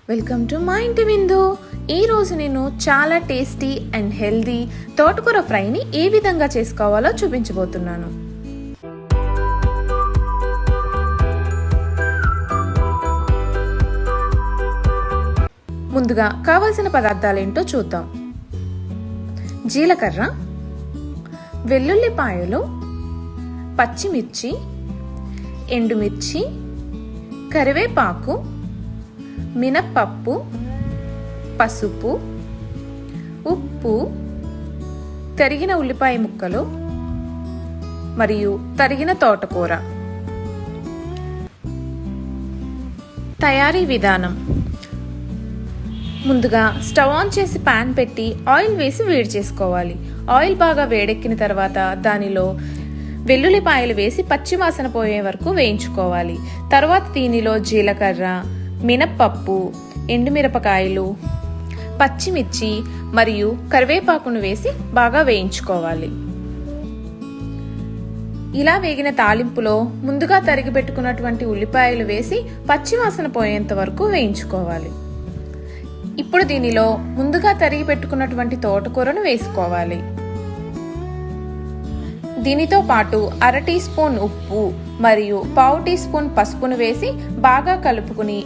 Welcome to మా ఇంటి విందు. ఈరోజు నేను చాలా టేస్టీ అండ్ హెల్దీ తోటకూర ఫ్రైని ఏ విధంగా చేసుకోవాలో చూపించబోతున్నాను. ముందుగా కావలసిన పదార్థాలు ఏంటో చూద్దాం. జీలకర్ర, వెల్లుల్లిపాయలు, పచ్చిమిర్చి, ఎండుమిర్చి, కరివేపాకు, మినప్పప్పు, పసుపు, ఉప్పు, తరిగిన ఉల్లిపాయ ముక్కలు మరియు తరిగిన తోటకూర. తయారీ విధానం: ముందుగా స్టవ్ ఆన్ చేసి పాన్ పెట్టి ఆయిల్ వేసి వేడి చేసుకోవాలి. ఆయిల్ బాగా వేడెక్కిన తర్వాత దానిలో వెల్లుల్లిపాయలు వేసి పచ్చి వాసన పోయే వరకు వేయించుకోవాలి. తర్వాత దీనిలో జీలకర్ర, మినప్పప్పు, ఎండుమిరపకాయలు, పచ్చిమిర్చి మరియు కరివేపాకును వేసి బాగా వేయించుకోవాలి. ఇలా వేగిన తాలింపులో ముందుగా తరిగి పెట్టుకున్నటువంటి ఉల్లిపాయలు వేసి పచ్చి వాసన పోయేంత వరకు వేయించుకోవాలి. ఇప్పుడు దీనిలో ముందుగా తరిగి పెట్టుకున్నటువంటి తోటకూరను వేసుకోవాలి. దీనితో పాటు 1/2 టీ స్పూన్ ఉప్పు మరియు 1/2 టీ స్పూన్ పసుపును వేసి బాగా కలుపుకుని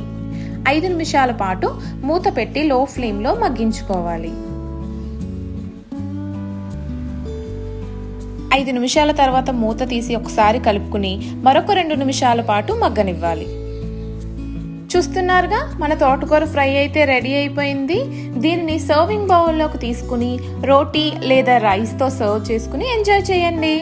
5 నిమిషాల పాటు మూత పెట్టి లో ఫ్లేమ్లో మగ్గించుకోవాలి. 5 నిమిషాల తర్వాత మూత తీసి ఒకసారి కలుపుకుని మరొక 2 నిమిషాల పాటు మగ్గనివ్వాలి. చూస్తున్నారుగా, మన తోటకూర ఫ్రై అయితే రెడీ అయిపోయింది. దీనిని సర్వింగ్ బౌల్లోకి తీసుకుని రోటీ లేదా రైస్తో సర్వ్ చేసుకుని ఎంజాయ్ చేయండి.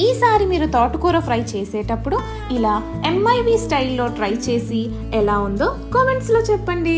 ఈసారి మీరు తోటకూర ఫ్రై చేసేటప్పుడు ఇలా MIV స్టైల్లో ట్రై చేసి ఎలా ఉందో కామెంట్స్లో చెప్పండి.